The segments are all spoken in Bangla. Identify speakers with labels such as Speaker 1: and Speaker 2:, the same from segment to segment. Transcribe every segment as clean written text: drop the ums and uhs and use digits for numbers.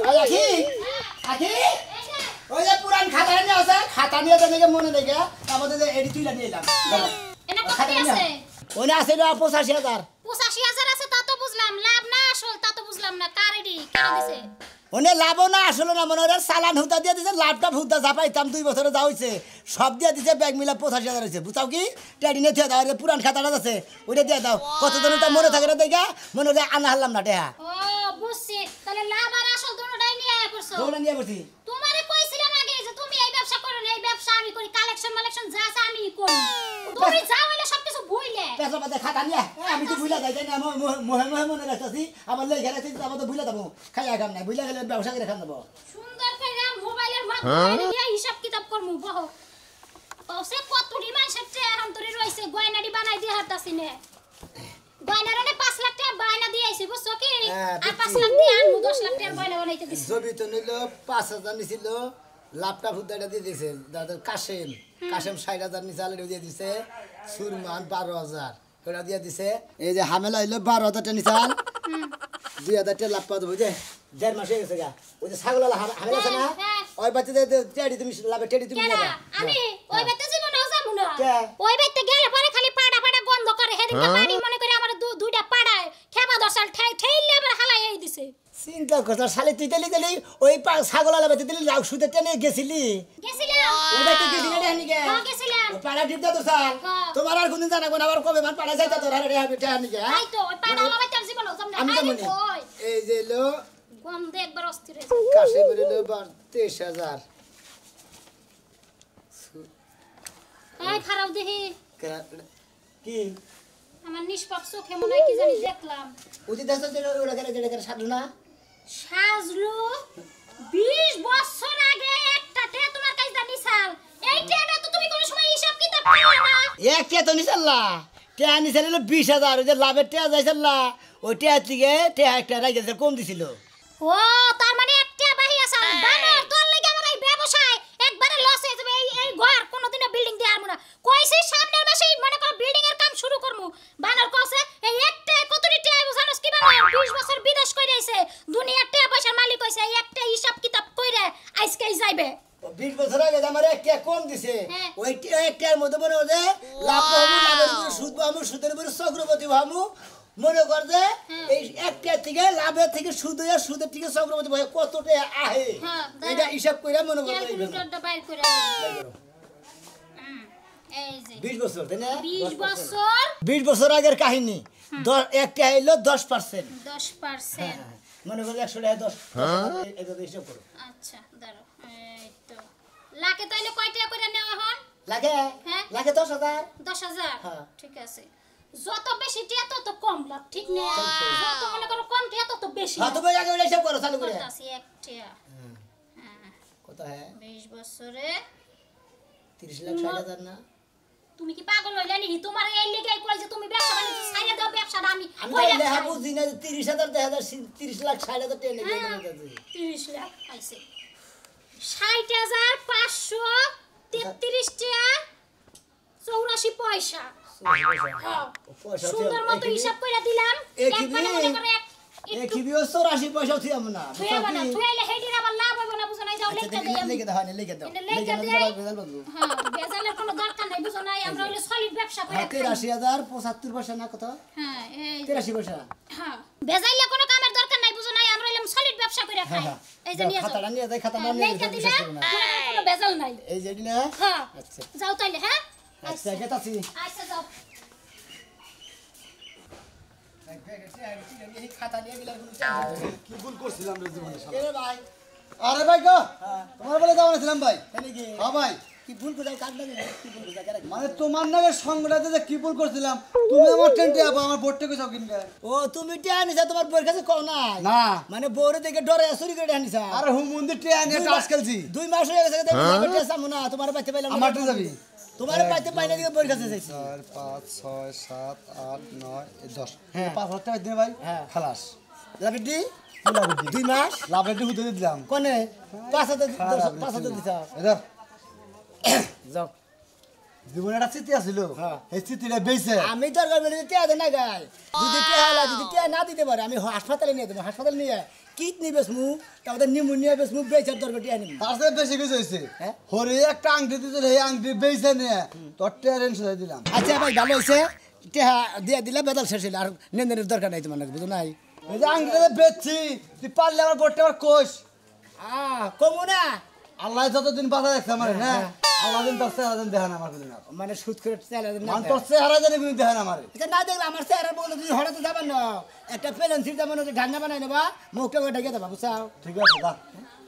Speaker 1: ওই আখি আখি ওই যে পুরান খাতা নিয়ে আছে খাতা নিয়ে তো দেখে মনে দেখে আমাদের যে এডি তুইলা নিয়ে এলাম
Speaker 2: এনে কত আছে
Speaker 1: ওনে আছে না 85000
Speaker 2: 85000 আছে তা তো বুঝলাম লাভ না আসল তা তো বুঝলাম না কার এডি কেন দিছে
Speaker 1: ওনে লাভ না আসল না মনে ওরে চালান হুতা দিয়ে দিছে লাভটা হুতা যাপাইতাম 2 বছরে যা হইছে সব দিয়ে দিছে ব্যাগ মিলা 85000 হইছে বুঝাও কি টেডি নিয়ে দিয়ে দাও আরে পুরান খাতাটা আছে ওইটা দিয়ে দাও কতদিন তো মনে থাকে না দেখা মনে হয় আনা হারলাম না টেহা
Speaker 2: ও বুঝছি তাহলে লাভ আর আসল দুটোটাই নিয়ে আয়া পড়ছো
Speaker 1: দৌড়া নিয়ে বসি
Speaker 2: তোমারে কইছিলাম আগে যে তুমি এই ব্যবসা করো না এই ব্যবসা আমি করি কালেকশন যা আছে আমি করি তুমি যাও হইলে সবকিছু ভুইলে
Speaker 1: পেছন পাতে খাতা নিয়ে আমি তো ভুলা যাই না মোহে মনে রাখতাছি আমার লেগে রাখছি আমার তো ভুলা যাবো খাইয়া কাম নাই ভুলা গেলে ব্যবসা করে খান দেবো
Speaker 2: সুন্দর করে মোবাইলের মাধ্যমে হিসাব কিতাব করমু বহু ওসে কতটি মানুষের এখন তোরে রইছে গয়নাডি বানাই দিয়ে হারতাছি নে গয়নারে 5 লাখ টাকা বায়না দিয়ে আইছি বুঝছো কি আর 5 লাখ দিয়ে আনমু 10 লাখ টাকা গয়না বানাইতে দিছি
Speaker 1: জবি তো নিল 5000 নিছিল লাপটা ফুদাটা দিয়ে দিয়েছে দাদা কাশেম 60000 নিচালে দিয়ে দিছে সুরমান 12000 ওটা দিয়ে দিছে এই যে হামেলা হইলো 12000 টাকা নিচাল 2000 টাকা লাভ পাওয়া বুঝে 1.5 মাস হয়ে গেছে গা ওই যে ছাগলওয়ালা হামেলা আছে না ওই বাচ্চাতে টেডি তুমি লাভে টেডি তুমি নিবা
Speaker 2: আমি ওই বাইতে জীবনে যাবো না ওই বাইতে গেলে পরে খালি পাড়া পাড়া গন্ধ করে হেদিকে পানি মনে করে আমার দুইটা পাড়ায় খেবা দশাল ঠেইলে আমার হালাই এই দিছে
Speaker 1: চিন্তা করছ শালি তুই তেলি ওই ছাগলওয়ালা বাচ্চা তেলি লাউ সুতে টেনে গেছিলি ওই বাইতে গেছিলি রে হানিকে
Speaker 2: গেছিলাম
Speaker 1: পাড়া ডিপটা তো সাল তোমার আর কোনদিন জানা কোন আবার কবে মান পাড়া যাইতা তোর রে হানিকে হানিকে
Speaker 2: তাই তো ওই পাড়া আমার তার জীবনে যাবো না
Speaker 1: আমি তো মনে এই যে লো
Speaker 2: গন্ধে একবার অস্থির
Speaker 1: কাশে বেরিলো 23000
Speaker 2: এই খারাপ দেখি
Speaker 1: কি
Speaker 2: আমার নিষ্পাপ চোখে মনে হয় কি জানি দেখলাম
Speaker 1: ওই যে দেখছ যে ওরা করে সাজু না
Speaker 2: সাজলু 20 বছর আগে একটা টে তোমার কাছে জানি সাল এই টেটা তো তুমি কোন সময় হিসাব কিতাব করো না
Speaker 1: একটা তো নিছাল্লা টেয়া নিছাল 20000 ওই যে লাভের টেয়া যাইছাল্লা ওই টেয়া থেকে টেয়া একটা রাইগেছে কম দিছিল
Speaker 2: ও তার মানে একটা বাহি আছে বানর তোর লাগি আমার এই ব্যবসায় একবারে লস হয়ে যাবে এই ঘর কোনোদিনও বিল্ডিং দিয়ে আরমু না কইছি সামনের মাসেই মনে কর বিল্ডিং এর কাম শুরু করমু বানর কইছে এই একটা কতটি টাকা বুঝানোস কি বানর 20 বছর বিদেশ কইরা আইছে দুনিয়ার টাকা পয়সার মালিক হইছে এই একটা হিসাব কিতাব কইরা আজকেই যাইবে
Speaker 1: 20 বছর আগে আমার একটা কম দিছে ওই একটার মধ্যে মনে হচ্ছে লাভ পাবো লাভের উপরে সুদ পাবো সুদের উপরে চক্রবর্তী পাবো মনে কর যে এই একটা থেকে লাভের থেকে সুদ হয়ে সুদের থেকে চক্রবর্তী ভাই কতটা আহে এটা হিসাব কইরা মনে কর
Speaker 2: ক্যালকুলেটরটা বাইর করে এই যে
Speaker 1: 20 বছর তাই না
Speaker 2: 20 বছর
Speaker 1: 20 বছর আগের কাহিনী একটা হইলো 10%
Speaker 2: 10%
Speaker 1: মনে কর 100 টাকা 10 এটা হিসাব করো
Speaker 2: আচ্ছা দাঁড়াও এই তো লাখে তাইলে কয় টাকা করে নেওয়া হন
Speaker 1: লাগে লাগে 10000
Speaker 2: 10000 ঠিক আছে যত বেশি টিয়া তত কম লাভ ঠিক না যত মনে করো কম টিয়া তত বেশি
Speaker 1: হ্যাঁ তুমি আগে হিসাব করো চালু করে
Speaker 2: আছে এক টিয়া
Speaker 1: কত হ্যাঁ
Speaker 2: 20 বছরে
Speaker 1: 30 লাখ 60,000 না
Speaker 2: তুমি কি পাগল হইলে নি তোমার এই লেগাই কই যে তুমি ব্যবসা বাণিজ্য ছাইরা দাও ব্যবসাটা আমি
Speaker 1: লেহা বুঝি না 30,000 30 লাখ 60,000 টাকা নেবে
Speaker 2: 30 লাখ আইছে 60,533 টাকা 84 পয়সা সুন্দর মতো হিসাব কইরা দিলাম একবারে মনে করে
Speaker 1: এক কিবিও 84 পয়সা থিয়াম না
Speaker 2: থুইলে হেডির আবার লাভ হবে না বুঝো নাই যাও
Speaker 1: লেগে দাও লেগে দাও বেজাল বলবো
Speaker 2: হ্যাঁ বেজালের কোনো দরকার নাই বুঝো নাই আমরা হইলে সলিড ব্যবসা করি
Speaker 1: 83075 পয়সা না কত
Speaker 2: হ্যাঁ এই
Speaker 1: 83 পয়সা
Speaker 2: হ্যাঁ বেজাইলে কোনো কামের দরকার নাই বুঝো নাই আমরা হইলে সলিড ব্যবসা করে খাই এই যে নিয়ে যাও
Speaker 1: খাতাটা নিয়ে যাই খাতা নিয়ে
Speaker 2: যাও কোনো বেজাল নাই
Speaker 1: এই যে না
Speaker 2: হ্যাঁ
Speaker 1: আচ্ছা
Speaker 2: যাও তাইলে হ্যাঁ
Speaker 1: আচ্ছা গেতাছি
Speaker 2: আচ্ছা যাও
Speaker 3: কি ভুল করছিলাম রে জীবনে
Speaker 1: এরে ভাই
Speaker 3: আরে ভাই গো তোমার বলে যাওয়া ছিলাম ভাই
Speaker 1: কি
Speaker 3: হ্যাঁ ভাই
Speaker 1: কি ভুল করে কাট লাগে কি ভুল করে
Speaker 3: মানে তোমার নামে সংগঠনে যে কি ভুল করছিলাম তুমি আমার টেন্টে আবা আমার বোর্ডটা কইছাও কিনবে
Speaker 1: ও তুমি টিয়া নিছা তোমার বউর কাছে কও না
Speaker 3: না
Speaker 1: মানে বউরে দেখে ডরে চুরি করে আনিছা
Speaker 3: আরে হুম মন্দির টিয়া নিয়ে টাস খেলছি
Speaker 1: 2 মাস হয়ে গেছে দেখো টিয়া সামু না তোমার পাইতে পাইলাম
Speaker 3: আমারটা যাবি
Speaker 1: তোমার পাইতে পাইনা দিকে বউর কাছে যাইছি
Speaker 3: 4 5 6 7 8 9 10
Speaker 1: হ্যাঁ
Speaker 3: 5,000 টাকা দিনে ভাই খালাস
Speaker 1: লাভেডি 2 মাস
Speaker 3: লাভের হুতে দিলাম
Speaker 1: কোনে 5,000 দিছা
Speaker 3: এদার
Speaker 1: যাও
Speaker 3: জীবনে একটা স্মৃতি আছিল
Speaker 1: হ্যাঁ।
Speaker 3: এই স্মৃতিটা বেঁচে
Speaker 1: আমি দরকার বলে টিয়া দেয় না গাই যদি টিয়া না দিতে পারে আমি হাসপাতালে নিয়ে দেবো হাসপাতালে নিয়ে কিডনি বেসমু তারপরে নিউমোনিয়া বেসমু বেচার দরকার টিয়া নিবো
Speaker 3: তার সাথে বেশি কিছু হয়েছে
Speaker 1: হ্যাঁ?
Speaker 3: হরে একটা আংটি দিতে এই আংটি বেঁচে নিয়ে তোর ট্রেন সরাই দিলাম
Speaker 1: আচ্ছা ভাই ভালো হয়েছে টিয়া দিয়ে দিলে বেদাল শেষ হইলে আর নেনের দরকার নাই তোমার বুঝো নাই
Speaker 3: এই যে আংটিটা বেচছি তুই পারলে আমার বোর্ডটা আমার কোষ
Speaker 1: কমু না
Speaker 3: আল্লাহ যতদিন বাধা দেখছে আমার না আল্লাহ দিন তোর চেহারা দিন দেখেন আমার কোনো না
Speaker 1: মানে সুদ করে চেলা না
Speaker 3: মানে তোর চেহারা দিন কোনো দেখেন আমার
Speaker 1: আচ্ছা না দেখলে আমার চেহারা বলে যদি হঠাৎ যাবেন না একটা প্লেন যাবেন ঢান্না বানাই নেবা মুখটা ঢেকে দেবা বুঝাও
Speaker 3: ঠিক আছে দা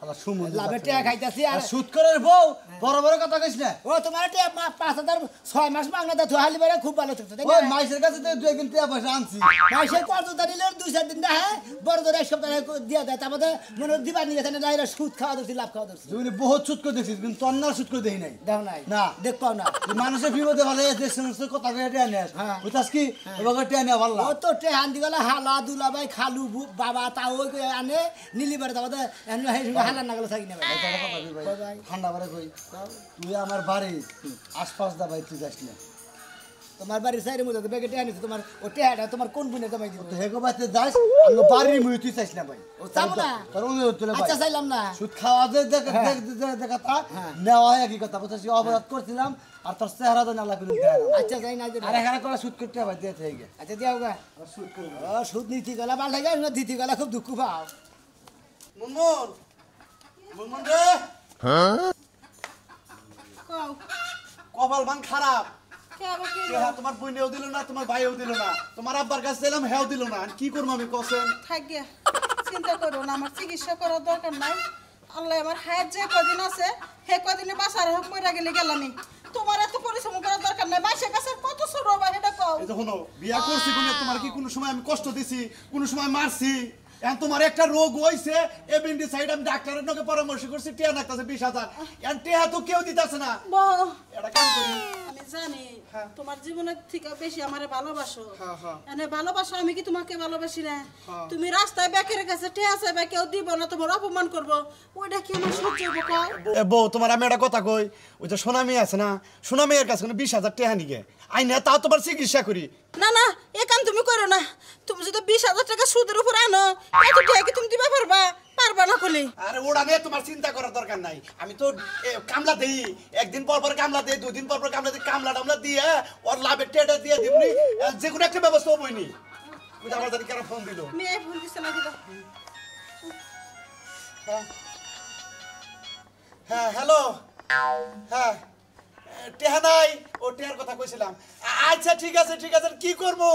Speaker 3: আল্লাহ সুমন
Speaker 1: লাভের টিয়া খাইতেছি আর
Speaker 3: আর সুদ করে বউ বড় বড় কথা কইস না
Speaker 1: ও তোমার টিয়া 5,000 6 মাস মাংনা দাও হালি বেড়ে খুব ভালো থাকতো তাই
Speaker 3: ওই
Speaker 1: না
Speaker 3: মাইসের কাছে তো 2 দিন টাকা পয়সা আনছি
Speaker 1: মাসে কত দিলে 2-4 দিন না হ্যাঁ বড় ধরে 1 সপ্তাহ দিয়ে দেয় তারপরে মনে দিবা নিয়ে গেছে না সুদ খাওয়া দরছি লাভ খাওয়া দরছি
Speaker 3: জীবনে বহুত সুদ করে দেখছিস কিন্তু তোর না সুদ করে দেখি নাই
Speaker 1: দাও নাই
Speaker 3: না।
Speaker 1: দেখ পাও না
Speaker 3: তুই মানুষের বিপদে ভালো আছে সমস্ত কথা কয়ে টেনে আনিস
Speaker 1: হ্যাঁ।
Speaker 3: বুঝাস কি এবার টেনে ভালো
Speaker 1: ও তো ট্রেহান দি গেলে হালা দুলা ভাই খালু বাবা তাও ওই কই আনে নিলি বারে তারপরে হালা না গেলে থাকি না ভাই ভাই।
Speaker 3: ঠান্ডা বারে কই তুই আমার বাড়ি আশপাশ দা ভাই তুই যাস না
Speaker 1: তোমার বাড়ির সাইডে মধ্যে ব্যাগে টেহা নিছে তোমার ও টেহাটা তোমার কোন বুনে জমাই দিব
Speaker 3: তো হেগো বাতে যাস আমি বাড়ির মুই তুই চাইছ না ভাই
Speaker 1: ও চাবো না
Speaker 3: তোর অনুরোধ তুলে ভাই
Speaker 1: আচ্ছা চাইলাম না
Speaker 3: সুদ খাওয়া যে দেখা তা
Speaker 1: হ্যাঁ।
Speaker 3: নেওয়া হয় একই কথা বুঝাস অপরাধ করছিলাম আর তোর চেহারা তো আল্লাহ করে দেয়
Speaker 1: আচ্ছা যাই না
Speaker 3: আর এখানে করে সুদ করতে ভাই দিয়ে থেকে
Speaker 1: আচ্ছা দিও গা
Speaker 3: সুদ করে
Speaker 1: ও সুদ নীতি গলা ভাল লাগে না দিতি গলা খুব দুঃখ পাও
Speaker 3: মুনমুন মুনমুন রে
Speaker 4: কও
Speaker 3: কপাল ভাঙ খারাপ
Speaker 4: কে আবার কি
Speaker 3: হ্যাঁ তোমার বোনেও দিল না তোমার ভাইও দিল না তোমার আব্বার কাছে এলাম হেও দিল না আর কি করবো আমি কসেন
Speaker 4: থাক গিয়া চিন্তা করো না আমার চিকিৎসা করার দরকার নাই আল্লাহ আমার হায়াত যে কদিন আছে হে কদিনে বাসার হোক মরে গেলে গেলামি তোমার এত পরিশ্রম করার দরকার নাই মাসের কাছে কত ছোট বা এটা কও
Speaker 3: এই দেখো বিয়া করছি কোনে তোমার কি কোনো সময় আমি কষ্ট দিছি কোনো সময় মারছি এখন তোমার একটা রোগ হইছে এপেন্ডিসাইড আমি ডাক্তারের নাকি পরামর্শ করছি টিয়া নাকতাছে 20,000 এখন টিয়া তো কেউ দিতাছে না
Speaker 4: বউ,
Speaker 3: এটা কাম করি
Speaker 4: আমি জানি
Speaker 3: হ্যাঁ।
Speaker 4: তোমার জীবনের থেকে বেশি আমারে ভালোবাসো
Speaker 3: হ্যাঁ, হ্যাঁ।
Speaker 4: এনে ভালোবাসো আমি কি তোমাকে ভালোবাসি না
Speaker 3: হ্যাঁ।
Speaker 4: তুমি রাস্তায় বেকের কাছে ঠেয়া চাইবে কেউ দিব না তোমার অপমান করবো ওইটা কি আমার সহ্য হবে কও
Speaker 3: এ বউ তোমার আমি একটা কথা কই ওই যে সোনামি আছে না সোনামির কাছে 20,000 টাকা নিগে আই না তাও তোমার চিকিৎসা করি
Speaker 4: না না এ কাম তুমি করো না তুমি যদি 20,000 টাকা সুদের উপর আনো এত টাকা কি তুমি দিবা পারবা না কলি
Speaker 3: আরে ওটা নিয়ে তোমার চিন্তা করার দরকার নাই আমি তো কামলা দেই একদিন পর পর কামলা দেই দুদিন পর পর কামলা দেই কামলা টামলা দিয়ে ওর লাভের টেটা দিয়ে দিবনি যে কোনো একটা ব্যবস্থা হবইনি বুঝা আমার জানি কারো ফোন দিল
Speaker 4: মেয়ে ফোন দিছে না দিবা
Speaker 3: হ্যাঁ হ্যালো হ্যাঁ টেহা নাই ও টেহার কথা কইছিলাম আচ্ছা ঠিক আছে কি করবো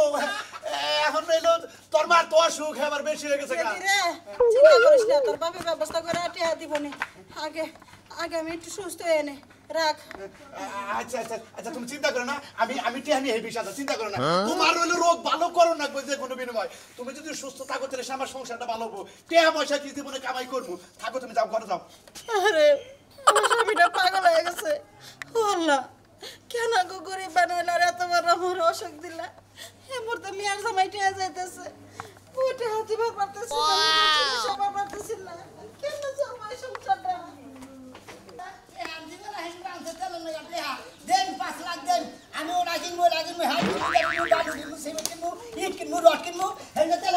Speaker 3: এখন এলো তোর মার তো অসুখ আমার বেশি হয়ে গেছে গা।
Speaker 4: রে চিন্তা করিস না তোর বাপের ব্যবস্থা করে টাকা দিবনি আগে আগে আমি একটু সুস্থ হয়ে নে রাখ
Speaker 3: আচ্ছা তুমি চিন্তা করো না আমি টেহা নিয়ে হেবি সাথে চিন্তা করো না তোমার হলো রোগ ভালো করো না যে কোনো বিনিময় তুমি যদি সুস্থ থাকো তাহলে আমার সংসারটা ভালো হবো টেহা পয়সা কি জীবনে কামাই করবো থাকো তুমি যাও ঘরে যাও
Speaker 4: আরে আমার স্বামীটা পাগল হয়ে গেছে ও আল্লাহ কেন গো গরিব বানাইলা রে তোমার আমার অসুখ দিলা এ মুহূর্তে মিয়ার জামাই টিয়া যাইতেছে ওটা হাতে বার পারতেছি না চিকিৎসা বার পারতেছি না কেন জামাই সংসারটা
Speaker 1: দেন 5 লাখ দেন আমি ওরা কিনবো হাত কিনবো বালু কিনবো সিমেন্ট কিনবো ইট কিনবো রড কিনবো হেলে তেল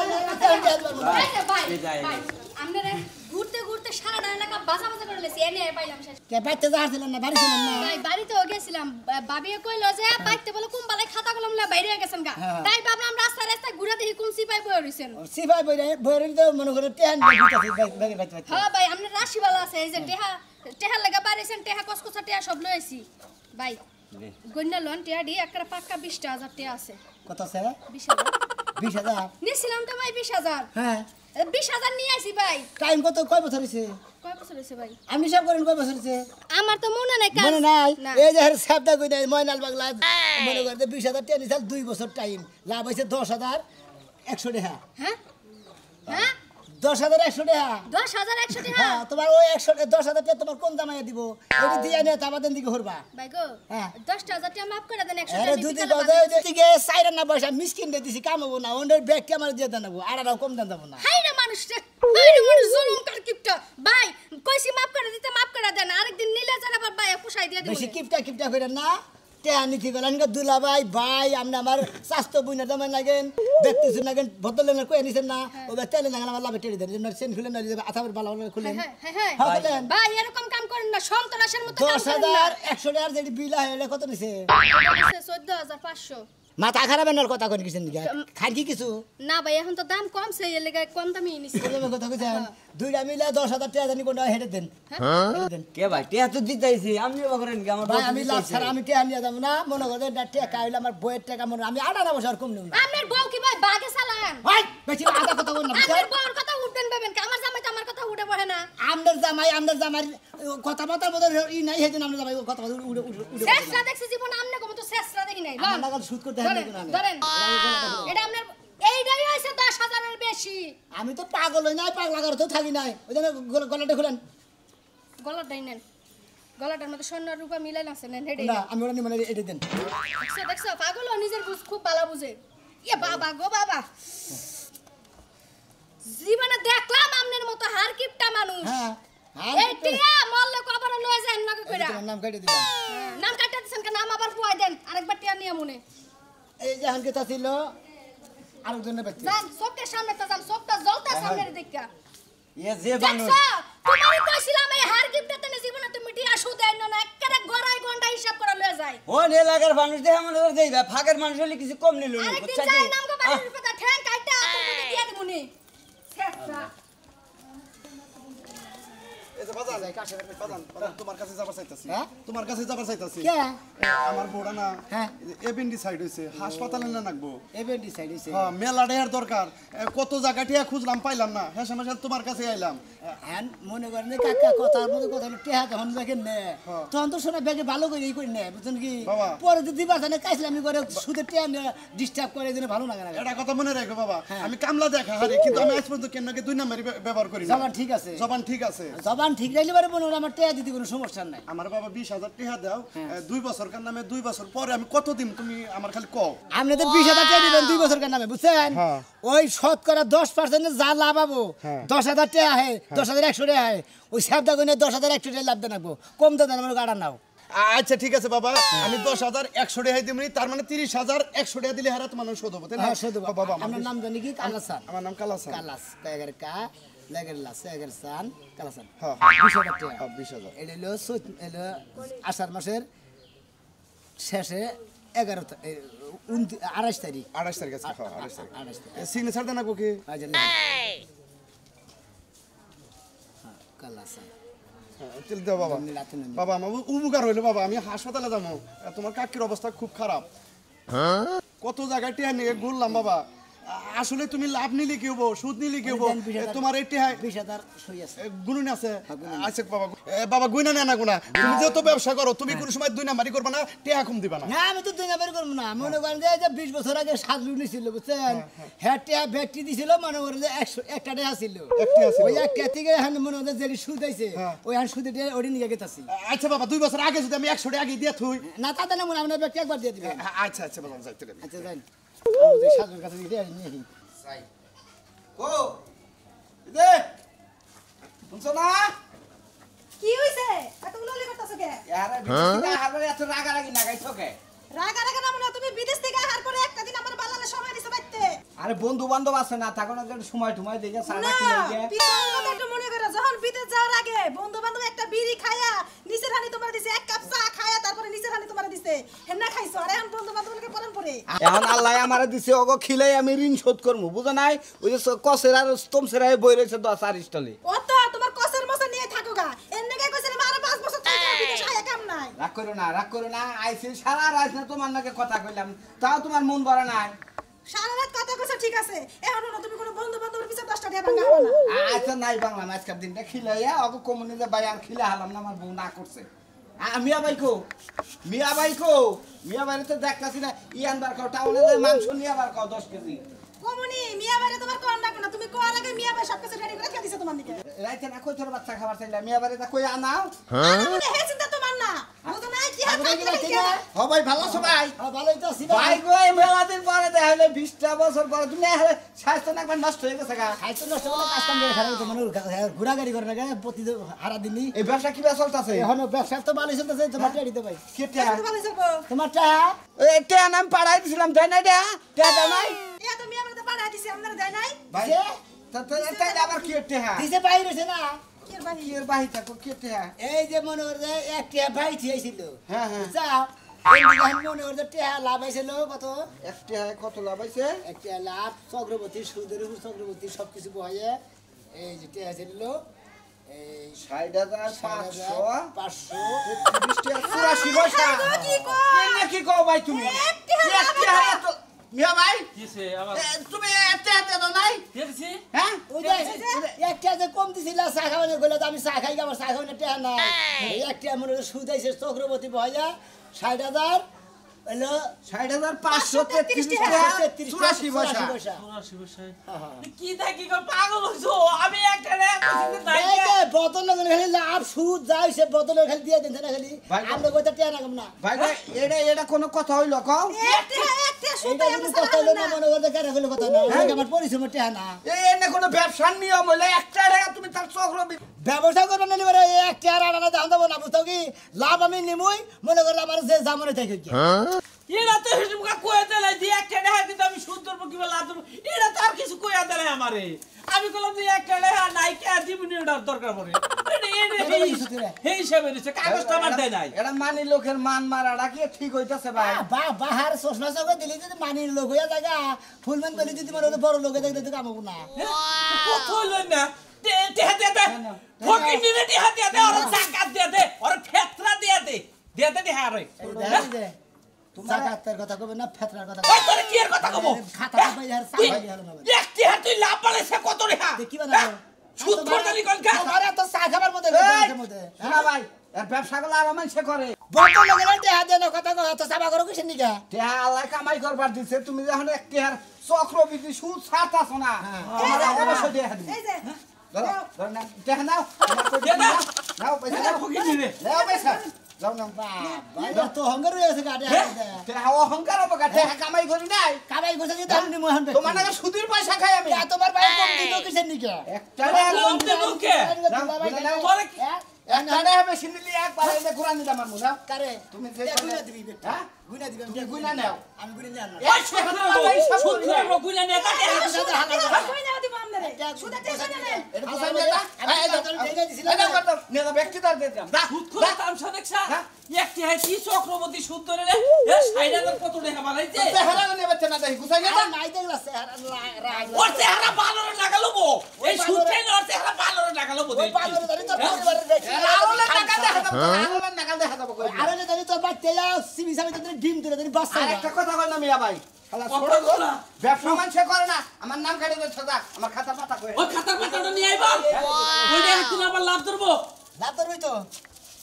Speaker 2: আমরা ঘুরতে ঘুরতে সারা এলাকা বাজা বাজা করে লেছি এনে পাইলাম শেষ
Speaker 1: কে বাইতে যাচ্ছিলেন না বাড়ি ছিলেন না
Speaker 2: তাই বাড়িতেও গেছিলাম বাবিয়ে কইলো যে বাইতে বলে কুম্বালাই খাতা কলম লয়ে বাইরে গেছেন গা
Speaker 1: হ্যাঁ।
Speaker 2: তাই ভাবলাম রাস্তায় রাস্তায় ঘুরে দেখি কোন সিপাই বই রইছেন
Speaker 1: সিপাই বইরে তো মনে করে টেন ব্যাগে বাইতে
Speaker 2: হ্যাঁ ভাই আমরা রাশিওয়ালা আছে এই যে টেহা লাগা বাড়িছেন টেহা কসকসা টেহা সব লইছি ভাই গন্যা লোন টেহা দি একটা পাক্কা 20,000 টেহা আছে
Speaker 1: কত আছে
Speaker 2: 20,000
Speaker 1: 20,000
Speaker 2: নিছিলাম তো ভাই 20,000
Speaker 1: হ্যাঁ
Speaker 2: 20,000 নিয়ে আইছি ভাই
Speaker 1: টাইম কত কয় বছর হইছে
Speaker 2: কয় বছর হইছে ভাই
Speaker 1: আপনি সব করেন কয় বছর হইছে
Speaker 2: আমার তো মনে নাই কাজ
Speaker 1: মনে নাই
Speaker 2: না।
Speaker 1: এই যে শব্দ কই নাই ময়নাল বাংলা মনে করতে 20,000 টাকা নিছাল 2 বছর টাইম লাভ হইছে 10,000 100 টাকা
Speaker 2: হ্যাঁ হ্যাঁ
Speaker 1: 10,000 100 টাকা
Speaker 2: 10,100 টাকা
Speaker 1: হ্যাঁ তোমার ওই 10,000 টাকা তোমার কোন জামাইয়া দিব ওই দিয়ে নে তাবাদেন দিকে হরবা
Speaker 2: ভাই গো
Speaker 1: হ্যাঁ।
Speaker 2: 10,000 টাকা মাফ করে দেন 100
Speaker 1: আরে
Speaker 2: টাকা
Speaker 1: দুদি
Speaker 2: বিকালে
Speaker 1: বাজে দিকে সাইরা না পয়সা মিসকিন দে দিছি কাম হবো না ওনের ব্যাগ আমার দিয়ে দেন না আড়াও কম দেন দেব না
Speaker 2: হাই রে মানুষ রে হাই রে মানুষ জুলুম কর কিপটা ভাই কইছি মাফ করে দিতে মাফ করে দেন আরেকদিন নিলে জানা আবার ভাই পুষাই দিয়ে দিব
Speaker 1: বেশি কিপটা কইরা না টেহানিতি গেলেন দুলা ভাই ভাই আপনি আমার স্বাস্থ্য বুঝনা দামেন লাগেন দেখতেছেন লাগেন বদলেন কয়ে নিছেন না ও তেলে লাগান আমার লাভে টেড়ে দেন সেন খুলে না আথাবার ভালো খুলেন
Speaker 2: ভাই এরকম কাম করেন না সন্তরাসের মতো কাম
Speaker 1: 10,100 টাকার যেটি বিল হয় এটা কত নিছে
Speaker 2: 14,500
Speaker 1: মাথা খারাপ এনার কথা কোন কিছু নিকে খাই কি কিছু
Speaker 2: না ভাই এখন তো দাম কমছে এর লাগা কম দামি নিছি
Speaker 1: তুমি কথা কইছেন দুইটা মিলে 10,000 টাকা জানি কোনটা হেডে দেন হেডে দেন
Speaker 5: কে ভাই টিয়া তো দিতেছি আমি করেন কি আমার
Speaker 1: ভাই আমি লাভ ছাড়া আমি টাকা নিয়ে যাব না মনে করে টাকা হইলে আমার বইয়ের টাকা মনে আমি 18 বছর কম নিব না
Speaker 2: আপনার বউ কি ভাই বাগে চালান
Speaker 1: ভাই বেশি আধা কথা বল না
Speaker 2: আপনার বউর কথা উঠবেন ভাবেন আমার জামাই তো আমার কথা উঠে পড়ে না
Speaker 1: আমদের জামাই কথা কথা বদল ই নাই হেদিন আমদের জামাই কথা বদল উড়ে
Speaker 2: শেষরা দেখছি জীবন আমনে কম তো শেষরা দেখি নাই
Speaker 1: আমার লাগা শুট করতে হয় না
Speaker 2: ধরেন এটা আপনার এইটাই হইছে 10,000 এর বেশি
Speaker 1: আমি তো পাগল হই নাই পাগলা করে তো থাকি নাই ওই জন্য গলাটা খুলেন
Speaker 2: গলাটাই নেন গলাটার মধ্যে স্বর্ণ রূপা মিলাই আছে নেন হেডে
Speaker 1: না আমি ওরা নিয়ে মানে এটা দেন
Speaker 2: দেখছো পাগল নিজের বুঝ খুব ভালো বুঝে ইয়ে বাবা গো বাবা জীবনে দেখলাম আমনের মতো হার কিপটা মানুষ
Speaker 1: হ্যাঁ
Speaker 2: এই টিয়া মরলে কবর লয়ে যান নাকি কইরা
Speaker 1: নাম কাটে দিলাম
Speaker 2: নাম কাটতে দিছেন কে নাম আবার পুয়াই দেন আরেকবার টিয়া নিয়ে মনে
Speaker 1: এই যে হানকে তা ছিল আরেকজনের বাচ্চা
Speaker 2: যান চোখের সামনে তো যান চোখটা জ্বলতা সামনে দেখা
Speaker 5: এ যে মানুষ
Speaker 2: দেখছো তোমারে কইছিলাম এই হার কিপটা তে জীবনে তুমি টিয়া সুদ দেন না একেবারে গড়াই গন্ডা হিসাব করে লয়ে যায়
Speaker 5: ও এলাকার মানুষ দেখে মনে করে দেই ফাঁকের মানুষ হলে কিছু কম নিল না
Speaker 2: আরেকদিন
Speaker 5: বুঝছা
Speaker 2: যাই
Speaker 5: কি
Speaker 2: নাম গো বাড়ির কথা ঠ্যাং কাইটা তুমি দিয়া দিমুনি শেষরা
Speaker 3: এই যে বাজান বাজান তোমার কাছে যাবার চাইতাছি
Speaker 1: হ্যাঁ?
Speaker 3: তোমার কাছে যাবার চাইতাছি
Speaker 1: কে
Speaker 3: আমার বড়া না
Speaker 1: হ্যাঁ।
Speaker 3: এপেন্ডিসাইড হইছে হাসপাতালে না নাকবো
Speaker 1: এবার ডিসাইড হইছে
Speaker 3: হ্যাঁ মেলা ডেয়ার দরকার কত জায়গা টিয়া খুঁজলাম পাইলাম না হ্যাঁ সমস্যা তোমার কাছে আইলাম
Speaker 1: হ্যাঁ মনে করেন যে কাকা কথার মধ্যে কথা হলো টেহা যখন দেখেন নে
Speaker 3: হ্যাঁ।
Speaker 1: তখন তো শোনা ব্যাগে ভালো করে ই করে নে বুঝছেন কি
Speaker 3: বাবা।
Speaker 1: পরে যদি দিবা জানে কাইছিলামি করে সুদের টেহা ডিস্টার্ব করে এই জন্য ভালো লাগে না
Speaker 3: এটা কথা মনে রাখো বাবা
Speaker 1: হ্যাঁ।
Speaker 3: আমি কামলা দেখা হারে কিন্তু আমি আজ পর্যন্ত কেনকে 2 নাম্বারই ব্যবহার করি না
Speaker 1: জবান ঠিক আছে
Speaker 3: জবান ঠিক আছে
Speaker 1: জবান ঠিক রাইলে পারে মনে হয় আমার টেহা দিতে কোনো সমস্যা নাই
Speaker 3: আমার বাবা 20,000 টাকা দাও
Speaker 1: হ্যাঁ।
Speaker 3: 2 বছর কার নামে 2 বছর পরে আমি কত দিন তুমি আমার খালি কও
Speaker 1: আপনি তো 20,000 টাকা দিবেন 2 বছর নামে বুঝছেন
Speaker 3: হ্যাঁ।
Speaker 1: ওই শতকরা 10% যা লাভ পাবো
Speaker 3: হ্যাঁ।
Speaker 1: 10,000 টাকা হয় 10,100 টাকা হয় ওই সাবদা গুনে 10,100 টাকা লাভ দেন রাখবো কম দেন আমার গাড়া নাও
Speaker 3: আচ্ছা ঠিক আছে বাবা আমি 10,100 টাকা দিমনি তার মানে 30,100 টাকা দিলে হারা তোমার শোধ হবে তাই না
Speaker 1: হ্যাঁ শুধু
Speaker 3: বাবা
Speaker 1: আপনার নাম জানি কি কালাসান
Speaker 3: আমার নাম কালাসান
Speaker 1: কালাস কাগের কা লাগের লাস এগের সান কালাসান
Speaker 3: হ্যাঁ
Speaker 1: 20,000 টাকা
Speaker 3: 20,000
Speaker 1: এটা হলো আষাঢ় মাসের শেষে 28 তারিখ
Speaker 3: 28 তারিখ আছে হ্যাঁ 28 তারিখ
Speaker 1: 28 তারিখ
Speaker 3: সিগনেচার দেন নাকো কি
Speaker 1: আচ্ছা কালাসান
Speaker 3: চল দাও বাবা বাবা আমার উপকার হইলো বাবা আমি হাসপাতালে যাবো তোমার কাকির অবস্থা খুব খারাপ কত জায়গায় টিয়া নিয়ে ঘুরলাম বাবা আসলে তুমি লাভ নিলে কি হবো সুদ নিলে কি হবো তোমার এই টিয়া
Speaker 1: 20,000 সই আছে
Speaker 3: গুনুন আছে আচ্ছা বাবা বাবা গুইনা নেনা গুনা তুমি যেহেতু ব্যবসা করো তুমি কোন সময় 2 নাম্বারই করবে না টিয়া কম দিবা না
Speaker 1: না আমি তো 2 নাম্বার করব না মনে করেন যে 20 বছর আগে সাজলু নিছিল বুঝছেন হ্যাঁ টিয়া ব্যক্তি দিছিল মনে করেন যে 100 একটা টাকা ছিল
Speaker 3: একটি আছে
Speaker 1: ওই একটা থেকে এখন মনে হয় যে সুদ আইছে ওই এখন সুদে দিয়ে ওড়ি নিয়ে গেতাছি
Speaker 3: আচ্ছা বাবা 2 বছর আগে যদি আমি 100 টাকা আগে দিয়ে থুই
Speaker 1: না তাতে না মনে আপনার ব্যক্তি একবার দিয়ে দিবেন
Speaker 3: আচ্ছা আচ্ছা বাবা যাইতে দেন
Speaker 1: আচ্ছা যাই আমাদের সাজুর কাছে দিয়ে নিয়ে আসি
Speaker 5: ও দে শুনছো না
Speaker 4: কি হইছে এতগুলো লি করতেছ কে
Speaker 5: ইয়ারে বিদেশে হারবে এত রাগারাগি না গাইছো কে
Speaker 4: রাগা রাগা না মনে তুমি বিদেশ থেকে আহার পরে একটা দিন আমার বালালে সময় দিছে বাইতে
Speaker 5: আরে বন্ধু বান্ধব আছে না থাকো না একটু সময় টুমাই দেখে সারা
Speaker 4: না
Speaker 5: কি হইছে
Speaker 4: পিছনের কথা একটু মনে করো যখন বিদেশ যাওয়ার আগে বন্ধু বান্ধব একটা বিড়ি খায়া নিচের হানি তোমার দিছে এক কাপ চা খায়া তারপরে নিচের হানি তোমার দিছে হেন্না খাইছো আর এখন বন্ধু বান্ধবকে পরন পরে
Speaker 5: এখন আল্লাহ আমারে দিছে ওগো খিলাই আমি ঋণ শোধ করমু বুঝো নাই ওই যে কসের আর স্তম্ভের বই রয়েছে 10 স্টলে
Speaker 4: ও তো তোমার কসের মসে নিয়ে থাকো গা এন্নে কে কইছিলাম আর 5 বছর থাকো বিদেশ আয়া কাম নাই
Speaker 5: রাগ করো না আইছি সারা রাত না তোমার নাকি কথা কইলাম তাও তোমার মন ভরে নাই
Speaker 4: সারা রাত কথা কইছো ঠিক আছে এখন না তুমি কোনো বন্ধু বান্ধবের পিছে 10টা টাকা ভাঙা হবে না
Speaker 5: আচ্ছা নাই বাংলা আজকের দিনটা খিলাইয়া ওগো কমনে যে ভাই আর খিলা হালাম না আমার বউ না করছে মিয়া ভাই তো দেখতাছি না ইয়ানবার খাও টাউনে যে মাংস নিয়ে আবার খাও 10 কেজি
Speaker 4: কমনি মিয়া বাইরে তোমার কোন রাখো না তুমি কোয়ার আগে মিয়া ভাই সব কিছু রেডি করে দিছে তোমার দিকে
Speaker 5: রাইতে না কই তোর বাচ্চা খাবার চাইলা মিয়া বাড়িতে কই আনাও
Speaker 4: মানে হে চিন্তা তোমার না বুঝো না কি
Speaker 5: হ ভাই ভালো আছো ভাই
Speaker 1: ভালোই তো আছি
Speaker 5: ভাই গো এই মেলা দিন পরে দেখা হলো 20টা বছর পরে তুমি স্বাস্থ্য না একবার নষ্ট হয়ে গেছে গা
Speaker 1: খাইতে নষ্ট করে কাজ কাম করে খারাপ হতো মানে ঘোরাগাড়ি করে না প্রতি হারা দিনই
Speaker 5: এই ব্যবসা কি ব্যবসা চলতেছে
Speaker 1: এখন ব্যবসা তো ভালোই চলতেছে তোমার টেয়া দিতে ভাই
Speaker 5: কেটে
Speaker 4: ভালো চলবো
Speaker 1: তোমার টেয়া
Speaker 5: এই টেয়া নাম পাড়াই দিছিলাম তাই না টেয়া দাও নাই
Speaker 4: এ তুমি আমাকে পাড়া দিছি আপনারা দেয় নাই
Speaker 5: ভাই তাই আবার কি টেয়া
Speaker 1: দিছে বাইরে হয়েছে না
Speaker 4: কি এর বাড়ি
Speaker 5: কি এর বাহি থাকো কি টেয়া
Speaker 1: এই যে মনে করে এক টেয়া ভাই থিয়েছিল
Speaker 5: হ্যাঁ হ্যাঁ
Speaker 1: যাও এই দিকে মনে করে টেয়া লাভ হয়েছিল কত
Speaker 5: এক টেয়া কত লাভ হইছে
Speaker 1: এক টেয়া লাভ চক্রবর্তী সুদের উপর চক্রবর্তী সবকিছু বহাইয়ে এই যে টেয়া ছিল এই
Speaker 5: 60,500
Speaker 1: 500
Speaker 5: 84 পয়সা কি কও ভাই তুমি এক টেয়া এত মিয়া ভাই
Speaker 6: কিসে আবার
Speaker 5: তুমি এত দাও নাই
Speaker 6: দেখছি
Speaker 5: হ্যাঁ
Speaker 1: ওই যে এক টেয়া যে কম দিছিল চা খাওয়ানো গেলে আমি চা খাই আমার চা খাওয়ানো টেয়া নাই এই এক টেয়া মনে করে সুদ আইছে চক্রবর্তী বহাইয়া 60,000 হলো
Speaker 5: 60,533 টাকা 84 পয়সা
Speaker 6: 84 বছর
Speaker 1: হ্যাঁ।
Speaker 6: কি থাকি গো পাগল হইছো আমি একটা রে কইছি নাই
Speaker 1: এই যে বোতল লাগালে খালি লাভ সুদ যায় সে বোতল খালি দিয়ে দেন না খালি
Speaker 5: ভাই,
Speaker 1: আমরা কইতা টিয়া রাখব না
Speaker 5: ভাই ভাই এটা কোনো কথা হইলো কও
Speaker 4: একটা শুধু
Speaker 1: এইটা যদি কথা হলো না মনে করতে কেন হলো কথা না এটা আমার পরিশ্রম টিয়া না
Speaker 5: এই এনে কোনো ব্যবসার নিয়ম হইলে একটা টাকা তুমি তার চক্র
Speaker 1: ব্যবসা করবেন না এবারে এক টিয়া আনা দাম দেবো না বুঝতো কি লাভ আমি নিমুই মনে করলে আমার যে জামনে থাকে কি
Speaker 6: এরা তো হিসেব কইয়া দেলাই দি একটা রে কিন্তু আমি সুন্দর কি বলা তুমি এরা তো আর কিছু কইয়া দেলাই আমারে আমি কইলাম যে একটা রে নাই কে দিবনি ওটার দরকার পড়ে এই হিসাবে দিছে কাগজটা আমার দেয় নাই
Speaker 5: এটা মানি লোকের মান মারাটা কি ঠিক হইতাছে ভাই
Speaker 1: বাহার সোসনা সঙ্গে দিলি যদি মানির লোক হইয়া জায়গা ফুলমান বলি যদি মনে হলো বড় লোক দেখতে তো কামাবো না
Speaker 6: কত হইলো না ফকির নিরে টিহা দিয়া দে ওর জাকাত দিয়া দে ওর ফেতরা দিয়া দে দিয়া দে টিহা রে
Speaker 1: জাকাতের কথা কবে না ফেতরার কথা
Speaker 6: ওই তোর কি এর কথা কব
Speaker 1: খাতা পাই আর সাই হলো না
Speaker 6: এক টিহা তুই লাভ পালেছে কত রেহা
Speaker 1: দেখি বানাবো
Speaker 6: সুদ করতালি কোন কা
Speaker 1: আরে তো চা খাবার মধ্যে মধ্যে
Speaker 5: শোনা ভাই এর ব্যবসা গুলো আর মানুষে করে
Speaker 1: বড় লোকের টিয়া দেন কথা কথা তো সাবা করো কিসের নিকা
Speaker 5: টেহা আল্লাহ কামাই করবার দিছে তুমি যখন এক টেহার চক্রবৃদ্ধি সুদ ছাড়তাছ না তোমার অবশ্যই টেহা দিবে
Speaker 4: এই যে
Speaker 5: ধরো ধরো না টেহা নাও নাও পয়সা নাও
Speaker 6: ফকির নিরে
Speaker 5: নাও পয়সা যাও নাও
Speaker 1: ভাই তো হঙ্গার হয়ে আছে গাড়ি
Speaker 5: টেহা অহংকার হবে গা টেহা কামাই করি নাই
Speaker 1: কামাই করছে যে দাম নি মোহন
Speaker 5: তোমার নাকি সুদের পয়সা খাই আমি
Speaker 1: তোমার ভাই কম দিত কিসের নিকা
Speaker 5: একটা টাকা
Speaker 6: কম দেব কে তোর কি
Speaker 5: একটা টাকা বেশি নিলি একবার এনে ঘুরা নিলাম আমার মুনা
Speaker 1: কারে
Speaker 5: তুমি যে
Speaker 1: গুনা দিবি
Speaker 5: হ্যাঁ
Speaker 1: গুনা দিবি
Speaker 5: তুমি গুনা নাও
Speaker 1: আমি গুনা নিয়ে আনলাম
Speaker 6: ওই সুদ করব গুলা নে তা
Speaker 4: কই যাও দিব আমনে শুধু টেনশন নেই
Speaker 5: এটা কোথায় নেতা এটা কত নেতা ব্যক্তি তার দিতাম দা
Speaker 6: সুদ করে তামসা দেখছা একটি হয় কি চক্রবর্তী সুদ ধরে রে এ 60,000 কত টাকা বানাইছে
Speaker 5: চেহারা নেবে না দেখি কোথায় নেতা
Speaker 1: নাই দেখলা
Speaker 6: ওর চেহারা ভালো লাগালো বো এই সুদ খাই ওর চেহারা ভালো লাগালো বো
Speaker 1: ওই পাগল ধরে তো পরিবারের দেখি
Speaker 5: রাউলের টাকা দেখা দাও রাউলের টাকা দেখা দাও কই
Speaker 1: আরে জানি তোর বাচ্চা যা সিবি সামনে তোর ডিম তুলে দিন বাচ্চা
Speaker 5: আর একটা কথা কই না মিয়া ভাই শালা ছোট
Speaker 6: কথা
Speaker 5: ব্যবসা মানুষে করে না আমার নাম কাটি দে ছদা আমার খাতা পাতা কই
Speaker 6: ওই খাতার পাতাটা নিয়ে আইবা ওইটা একদিন আবার লাভ ধরবো
Speaker 1: লাভ করবি তো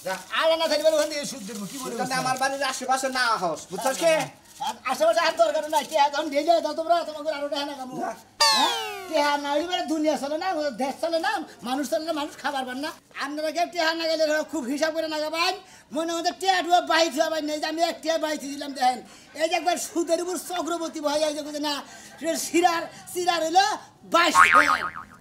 Speaker 5: যা
Speaker 1: আরে না থাকলে ওখান থেকে সুদ দেবো কি বলবো
Speaker 5: ওখানে আমার বাড়ির আশেপাশে না হস বুঝছস কি
Speaker 1: আশেপাশে আর দরকার নাই কে এখন ঢেলে দাও তোমরা তোমাকে আরো টাকা না কামো টেহা না এবারে দুনিয়া চলে না দেশ চলে না মানুষ চলে না মানুষ খাবার পান না আপনারা কেউ টেহা না গেলে খুব হিসাব করে না গাবান মনে হচ্ছে টেহা টুয়া বাই থুয়া নেই যে আমি এক টেহা বাই দিলাম দেখেন এই যে একবার সুদের উপর চক্রবর্তী ভয় যায় যে না সিরার হইলো 22